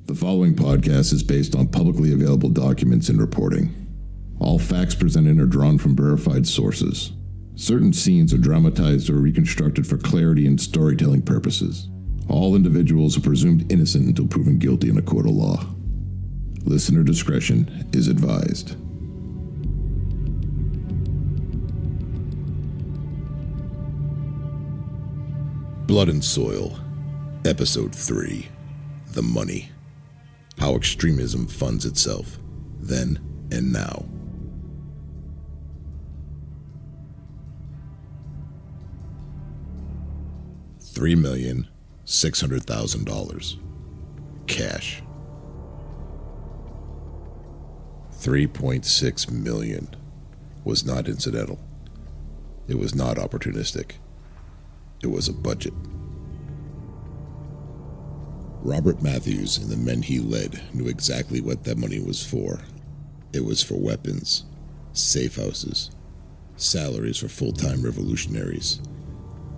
The following podcast is based on publicly available documents and reporting. All facts presented are drawn from verified sources. Certain scenes are dramatized or reconstructed for clarity and storytelling purposes. All individuals are presumed innocent until proven guilty in a court of law. Listener discretion is advised. Blood and Soil, Episode 3, The Money. How extremism funds itself, then and now. $3,600,000. Cash. $3.6 million was not incidental. It was not opportunistic. It was a budget. Robert Mathews and the men he led knew exactly what that money was for. It was for weapons, safe houses, salaries for full-time revolutionaries,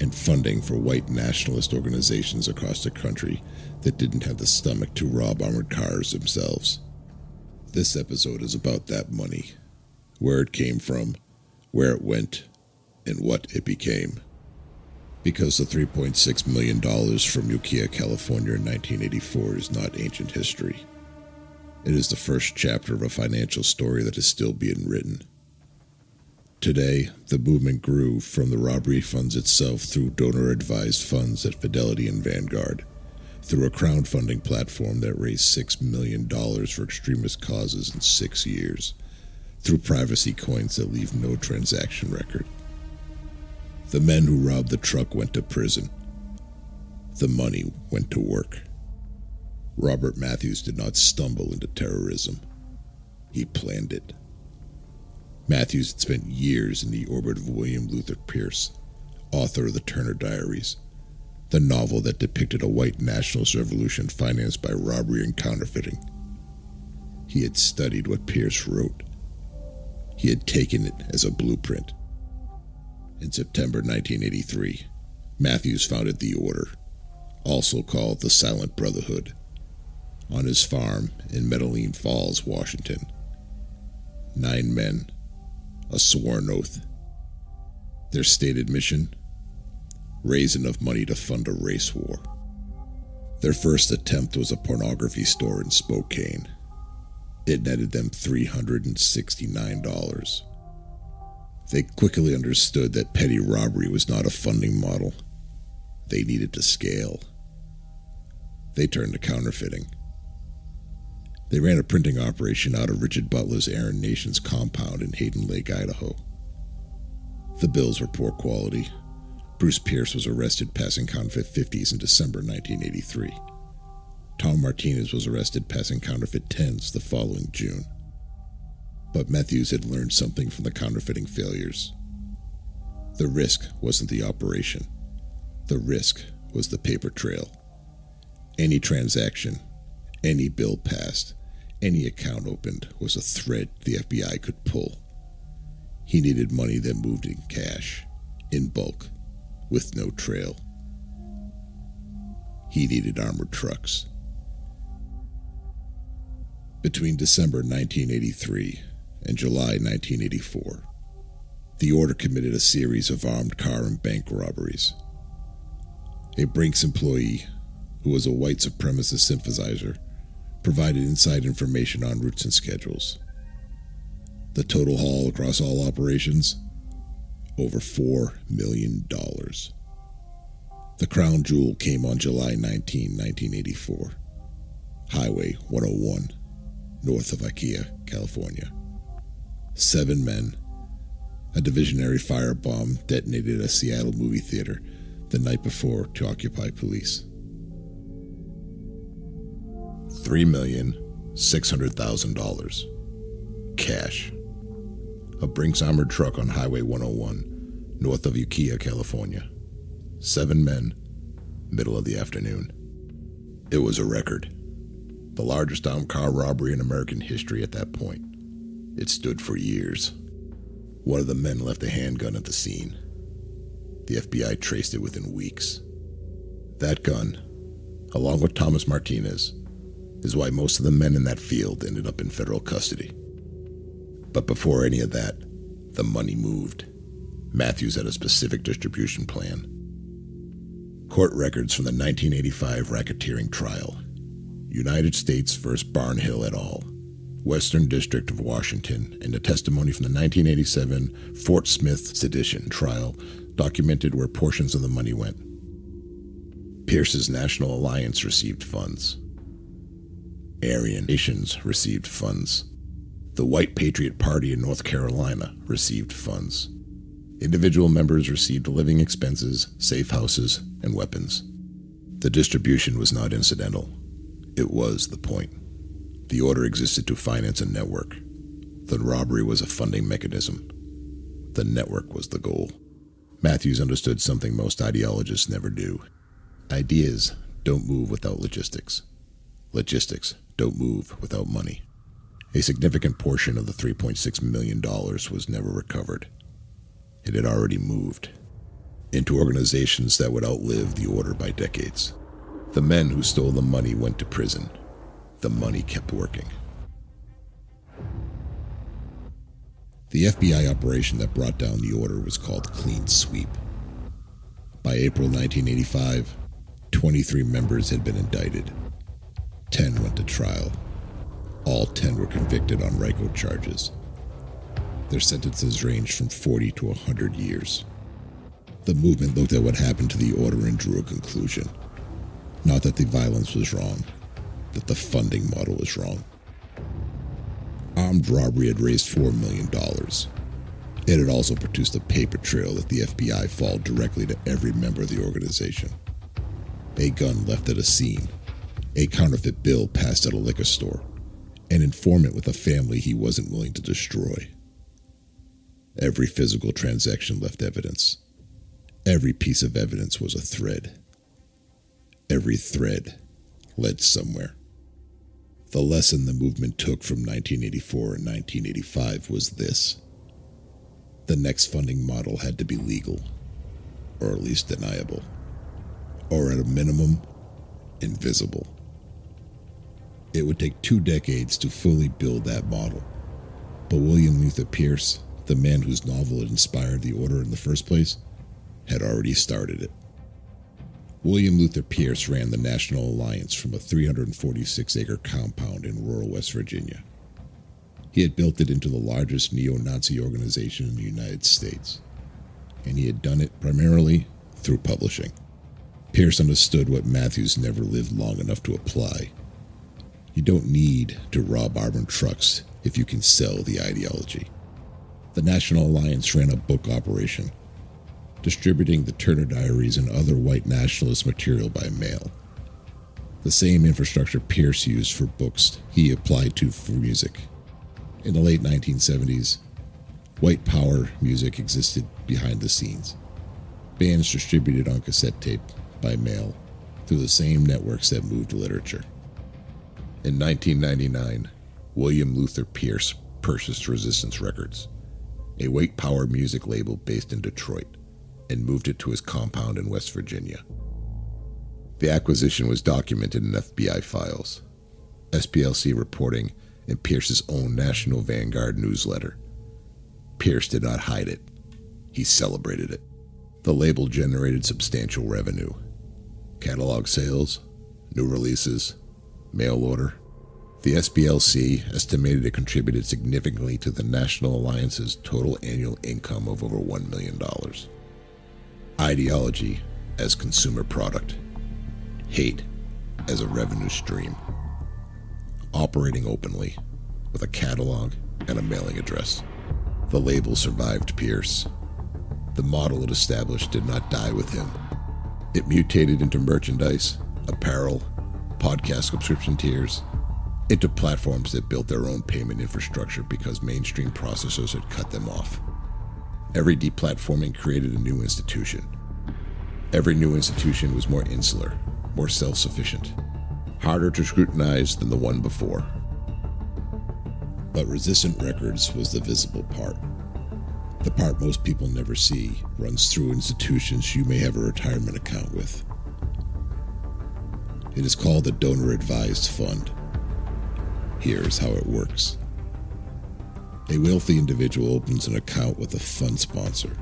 and funding for white nationalist organizations across the country that didn't have the stomach to rob armored cars themselves. This episode is about that money, where it came from, where it went, and what it became. Because the $3.6 million from Ukiah, California in 1984 is not ancient history. It is the first chapter of a financial story that is still being written. Today, the movement grew from the robbery funds itself through donor-advised funds at Fidelity and Vanguard, through a crowdfunding platform that raised $6 million for extremist causes in 6 years, through privacy coins that leave no transaction record. The men who robbed the truck went to prison. The money went to work. Robert Mathews did not stumble into terrorism. He planned it. Mathews had spent years in the orbit of William Luther Pierce, author of the Turner Diaries, the novel that depicted a white nationalist revolution financed by robbery and counterfeiting. He had studied what Pierce wrote. He had taken it as a blueprint. In September 1983, Mathews founded The Order, also called the Silent Brotherhood, on his farm in Medellin Falls, Washington. 9 men, a sworn oath. Their stated mission? Raise enough money to fund a race war. Their first attempt was a pornography store in Spokane. It netted them $369. They quickly understood that petty robbery was not a funding model. They needed to scale. They turned to counterfeiting. They ran a printing operation out of Richard Butler's Aaron Nation's compound in Hayden Lake, Idaho. The bills were poor quality. Bruce Pierce was arrested passing counterfeit 50s in December 1983. Tom Martinez was arrested passing counterfeit 10s the following June. But Mathews had learned something from the counterfeiting failures. The risk wasn't the operation. The risk was the paper trail. Any transaction, any bill passed, any account opened was a thread the FBI could pull. He needed money that moved in cash, in bulk, with no trail. He needed armored trucks. Between December 1983 and July 1984, the Order committed a series of armed car and bank robberies. A Brinks employee, who was a white supremacist sympathizer, provided inside information on routes and schedules. The total haul across all operations? Over $4 million. The crown jewel came on July 19, 1984. Highway 101, north of Ukiah, California. 7 men. A divisionary firebomb detonated at a Seattle movie theater the night before to occupy police. $3,600,000. Cash. A Brinks armored truck on Highway 101, north of Ukiah, California. 7 men, middle of the afternoon. It was a record. The largest armed car robbery in American history at that point. It stood for years. One of the men left a handgun at the scene. The FBI traced it within weeks. That gun, along with Thomas Martinez, is why most of the men in that field ended up in federal custody. But before any of that, the money moved. Mathews had a specific distribution plan. Court records from the 1985 racketeering trial. United States v. Barnhill et al., Western District of Washington, and a testimony from the 1987 Fort Smith sedition trial documented where portions of the money went. Pierce's National Alliance received funds. Aryan nations received funds. The White Patriot Party in North Carolina received funds. Individual members received living expenses, safe houses, and weapons. The distribution was not incidental. It was the point. The order existed to finance a network. The robbery was a funding mechanism. The network was the goal. Mathews understood something most ideologists never do. Ideas don't move without logistics. Logistics don't move without money. A significant portion of the $3.6 million was never recovered. It had already moved into organizations that would outlive the order by decades. The men who stole the money went to prison. The money kept working. The FBI operation that brought down the order was called Clean Sweep. By April 1985, 23 members had been indicted. 10 went to trial. All 10 were convicted on RICO charges. Their sentences ranged from 40 to 100 years. The movement looked at what happened to the order and drew a conclusion. Not that the violence was wrong, that the funding model was wrong. Armed robbery had raised $4 million. It had also produced a paper trail that the FBI followed directly to every member of the organization. A gun left at a scene, a counterfeit bill passed at a liquor store, an informant with a family he wasn't willing to destroy. Every physical transaction left evidence. Every piece of evidence was a thread. Every thread led somewhere. The lesson the movement took from 1984 and 1985 was this. The next funding model had to be legal, or at least deniable, or at a minimum, invisible. It would take 2 decades to fully build that model, but William Luther Pierce, the man whose novel had inspired the order in the first place, had already started it. William Luther Pierce ran the National Alliance from a 346-acre compound in rural West Virginia. He had built it into the largest neo-Nazi organization in the United States, and he had done it primarily through publishing. Pierce understood what Mathews never lived long enough to apply. You don't need to rob armored trucks if you can sell the ideology. The National Alliance ran a book operation, distributing the Turner Diaries and other white nationalist material by mail. The same infrastructure Pierce used for books he applied to for music. In the late 1970s, white power music existed behind the scenes. Bands distributed on cassette tape by mail through the same networks that moved literature. In 1999, William Luther Pierce purchased Resistance Records, a white power music label based in Detroit, and moved it to his compound in West Virginia. The acquisition was documented in FBI files, SPLC reporting, and Pierce's own National Vanguard newsletter. Pierce did not hide it. He celebrated it. The label generated substantial revenue. Catalog sales, new releases, mail order. The SPLC estimated it contributed significantly to the National Alliance's total annual income of over $1 million. Ideology as consumer product. Hate as a revenue stream. Operating openly, with a catalog and a mailing address. The label survived Pierce. The model it established did not die with him. It mutated into merchandise, apparel, podcast subscription tiers, into platforms that built their own payment infrastructure because mainstream processors had cut them off. Every deplatforming created a new institution. Every new institution was more insular, more self-sufficient, harder to scrutinize than the one before. But Resistant Records was the visible part. The part most people never see runs through institutions you may have a retirement account with. It is called a donor-advised fund. Here's how it works. A wealthy individual opens an account with a fund sponsor.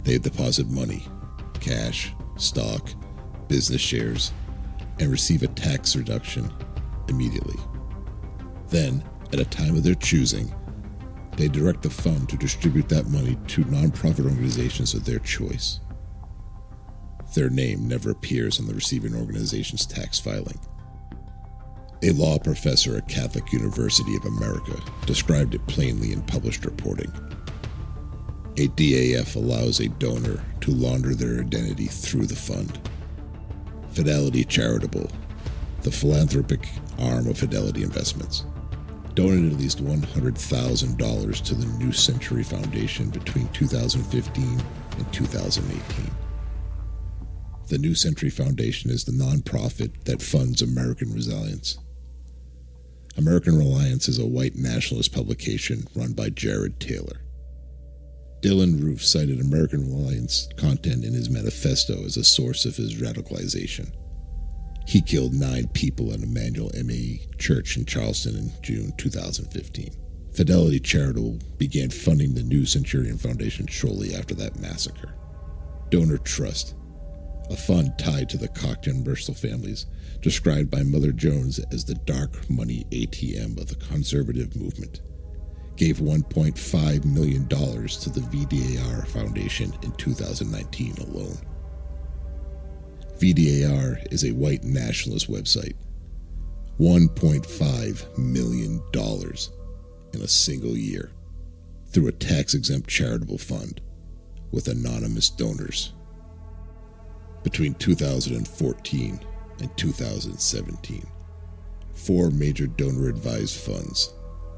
They deposit money, cash, stock, business shares, and receive a tax reduction immediately. Then, at a time of their choosing, they direct the fund to distribute that money to nonprofit organizations of their choice. Their name never appears on the receiving organization's tax filing. A law professor at Catholic University of America described it plainly in published reporting. A DAF allows a donor to launder their identity through the fund. Fidelity Charitable, the philanthropic arm of Fidelity Investments, donated at least $100,000 to the New Century Foundation between 2015 and 2018. The New Century Foundation is the nonprofit that funds American Resilience. American Reliance is a white nationalist publication run by Jared Taylor. Dylan Roof cited American Reliance content in his manifesto as a source of his radicalization. He killed 9 people at Emmanuel MAE Church in Charleston in June 2015. Fidelity Charitable began funding the New Centurion Foundation shortly after that massacre. Donor Trust, a fund tied to the Cochran Mercil families, described by Mother Jones as the dark money ATM of the conservative movement, gave $1.5 million to the VDAR Foundation in 2019 alone. VDAR is a white nationalist website. $1.5 million in a single year through a tax-exempt charitable fund with anonymous donors. Between 2014 and 2017, 4 major donor-advised funds,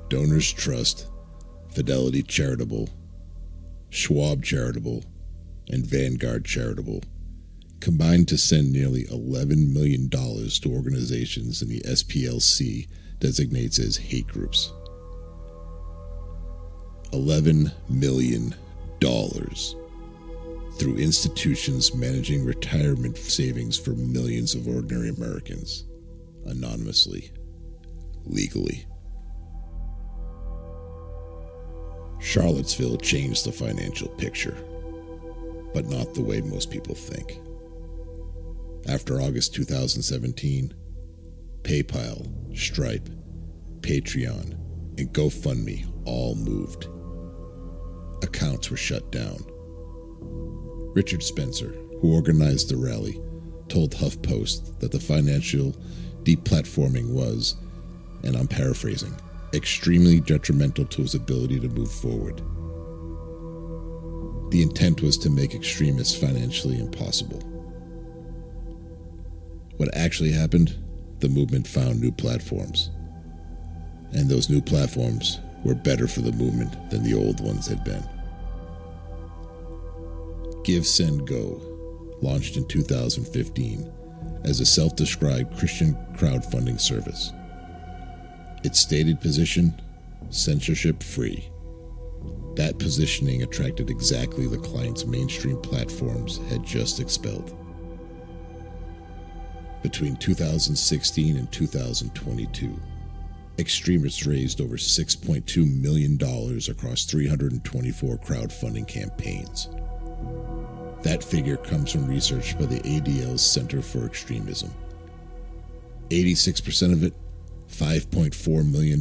Donors Trust, Fidelity Charitable, Schwab Charitable, and Vanguard Charitable, combined to send nearly $11 million to organizations in the SPLC designates as hate groups. $11 million through institutions managing retirement savings for millions of ordinary Americans, anonymously, legally. Charlottesville changed the financial picture, but not the way most people think. After August 2017, PayPal, Stripe, Patreon, and GoFundMe all moved. Accounts were shut down. Richard Spencer, who organized the rally, told HuffPost that the financial deplatforming was, and I'm paraphrasing, extremely detrimental to his ability to move forward. The intent was to make extremists financially impossible. What actually happened? The movement found new platforms. And those new platforms were better for the movement than the old ones had been. Give, Send, Go launched in 2015 as a self-described Christian crowdfunding service. Its stated position, censorship-free. That positioning attracted exactly the clients mainstream platforms had just expelled. Between 2016 and 2022, extremists raised over $6.2 million across 324 crowdfunding campaigns. That figure comes from research by the ADL Center for Extremism. 86% of it, $5.4 million,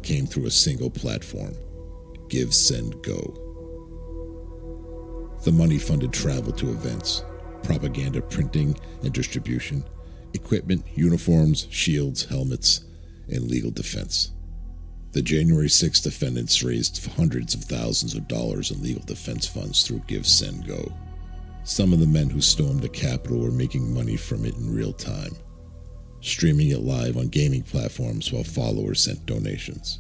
came through a single platform, Give, Send, Go. The money funded travel to events, propaganda printing and distribution, equipment, uniforms, shields, helmets, and legal defense. The January 6 defendants raised hundreds of thousands of dollars in legal defense funds through Give, Send, Go. Some of the men who stormed the Capitol were making money from it in real time, streaming it live on gaming platforms while followers sent donations.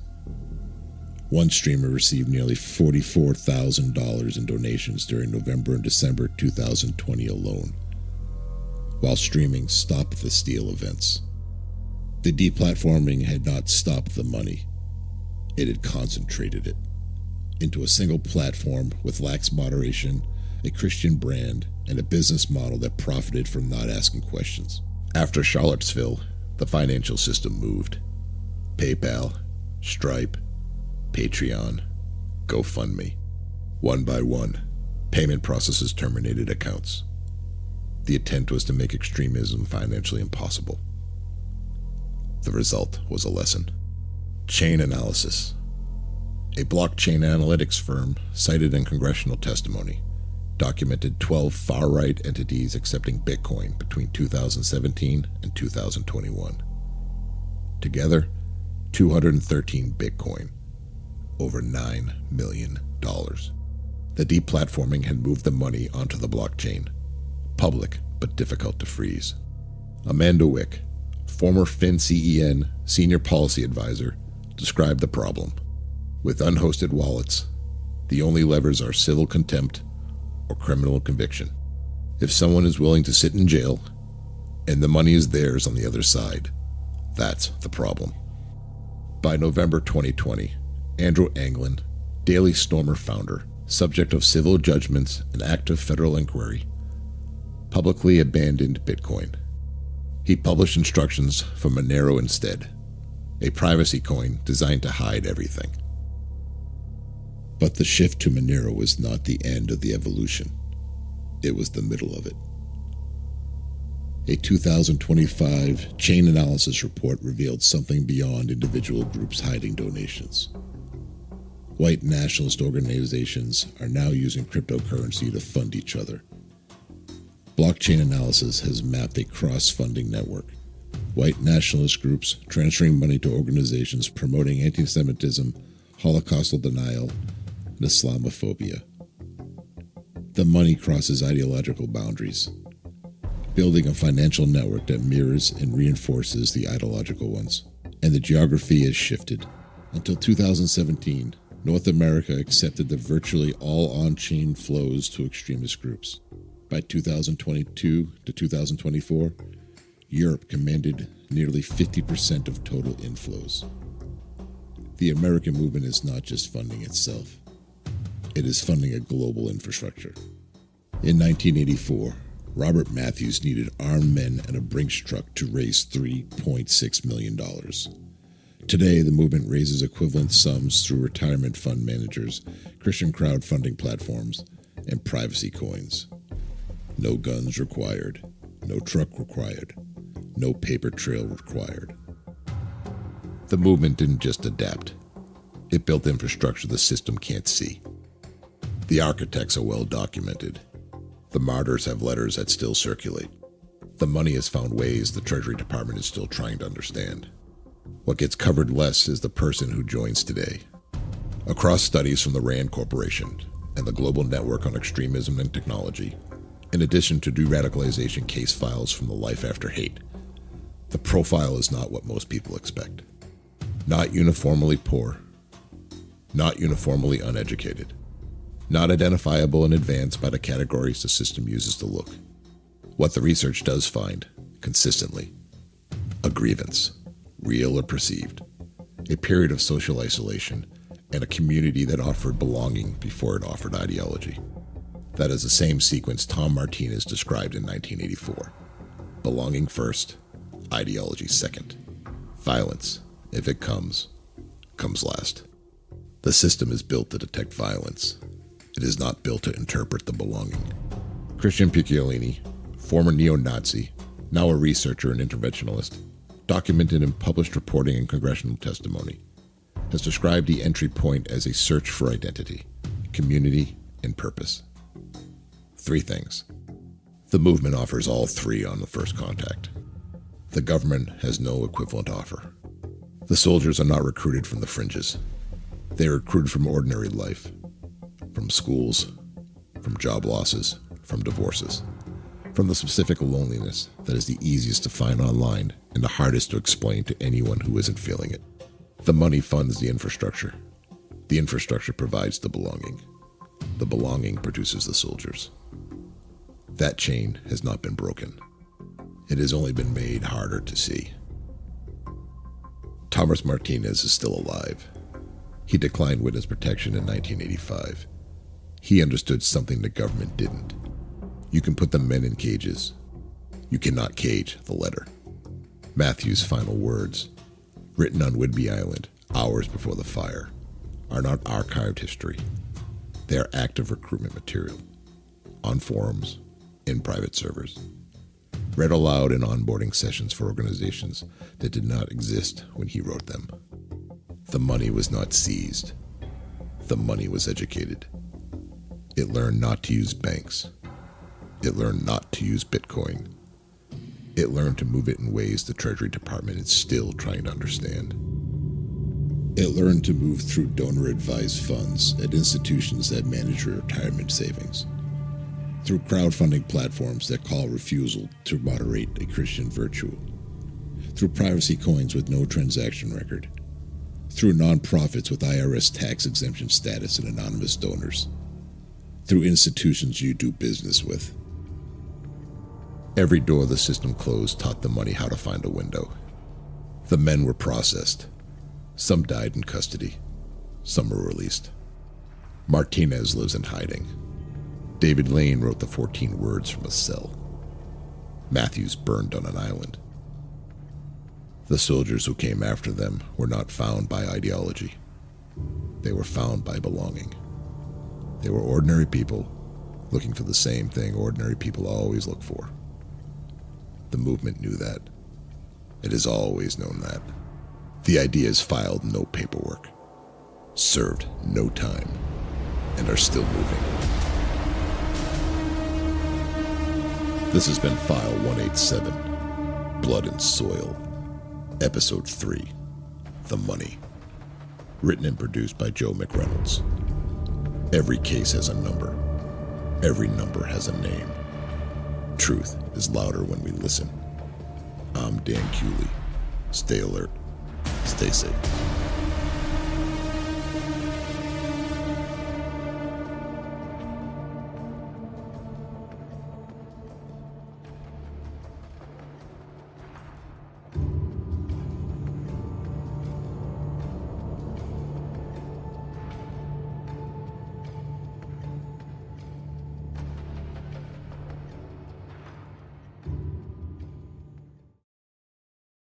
One streamer received nearly $44,000 in donations during November and December 2020 alone, while streaming Stop the Steal events. The deplatforming had not stopped the money. It had concentrated it into a single platform with lax moderation, a Christian brand, and a business model that profited from not asking questions. After Charlottesville, the financial system moved. PayPal, Stripe, Patreon, GoFundMe. One by one, payment processes terminated accounts. The intent was to make extremism financially impossible. The result was a lesson. Chainalysis, a blockchain analytics firm cited in congressional testimony, documented 12 far-right entities accepting Bitcoin between 2017 and 2021. Together, 213 Bitcoin, over $9 million. The deplatforming had moved the money onto the blockchain, public but difficult to freeze. Amanda Wick, former FinCEN senior policy advisor, described the problem. With unhosted wallets, the only levers are civil contempt or criminal conviction. If someone is willing to sit in jail and the money is theirs on the other side, that's the problem. By November 2020, Andrew Anglin, Daily Stormer founder, subject of civil judgments and active federal inquiry, publicly abandoned Bitcoin. He published instructions for Monero instead, a privacy coin designed to hide everything. But the shift to Monero was not the end of the evolution. It was the middle of it. A 2025 Chainalysis report revealed something beyond individual groups hiding donations. White nationalist organizations are now using cryptocurrency to fund each other. Blockchain analysis has mapped a cross-funding network. White nationalist groups transferring money to organizations promoting anti-Semitism, Holocaustal denial, and Islamophobia. The money crosses ideological boundaries, building a financial network that mirrors and reinforces the ideological ones. And the geography has shifted. Until 2017, North America accepted the virtually all on-chain flows to extremist groups. By 2022 to 2024, Europe commanded nearly 50% of total inflows. The American movement is not just funding itself. It is funding a global infrastructure. In 1984, Robert Mathews needed armed men and a Brinks truck to raise $3.6 million. Today, the movement raises equivalent sums through retirement fund managers, Christian crowdfunding platforms, and privacy coins. No guns required, no truck required, no paper trail required. The movement didn't just adapt. It built infrastructure the system can't see. The architects are well documented. The martyrs have letters that still circulate. The money has found ways the Treasury Department is still trying to understand. What gets covered less is the person who joins today. Across studies from the RAND Corporation and the Global Network on Extremism and Technology, in addition to de-radicalization case files from the Life After Hate, the profile is not what most people expect. Not uniformly poor, not uniformly uneducated, not identifiable in advance by the categories the system uses to look. What the research does find, consistently, a grievance, real or perceived, a period of social isolation, and a community that offered belonging before it offered ideology. That is the same sequence Tom Martinez described in 1984. Belonging first, ideology second. Violence, if it comes last. The system is built to detect violence. It is not built to interpret the belonging. Christian Picciolini, former neo-Nazi, now a researcher and interventionalist, documented in published reporting and congressional testimony, has described the entry point as a search for identity, community, and purpose. 3 things. The movement offers all 3 on the first contact. The government has no equivalent offer. The soldiers are not recruited from the fringes. They are recruited from ordinary life, from schools, from job losses, from divorces, from the specific loneliness that is the easiest to find online and the hardest to explain to anyone who isn't feeling it. The money funds the infrastructure. The infrastructure provides the belonging. The belonging produces the soldiers. That chain has not been broken. It has only been made harder to see. Thomas Martinez is still alive. He declined witness protection in 1985. He understood something the government didn't. You can put the men in cages. You cannot cage the letter. Mathews' final words, written on Whidbey Island hours before the fire, are not archived history. They are active recruitment material, on forums, in private servers, read aloud in onboarding sessions for organizations that did not exist when he wrote them. The money was not seized. The money was educated. It learned not to use banks. It learned not to use Bitcoin. It learned to move it in ways the Treasury Department is still trying to understand. It learned to move through donor-advised funds at institutions that manage your retirement savings, through crowdfunding platforms that call refusal to moderate a Christian virtue, through privacy coins with no transaction record, through nonprofits with IRS tax exemption status and anonymous donors, through institutions you do business with. Every door the system closed taught the money how to find a window. The men were processed. Some died in custody. Some were released. Martinez lives in hiding. David Lane wrote the 14 words from a cell. Mathews burned on an island. The soldiers who came after them were not found by ideology. They were found by belonging. They were ordinary people looking for the same thing ordinary people always look for. The movement knew that. It has always known that. The ideas filed no paperwork, served no time, and are still moving. This has been File 187, Blood and Soil, Episode 3, The Money. Written and produced by Joe McReynolds. Every case has a number. Every number has a name. Truth is louder when we listen. I'm Dan Kewley. Stay alert. Stay safe.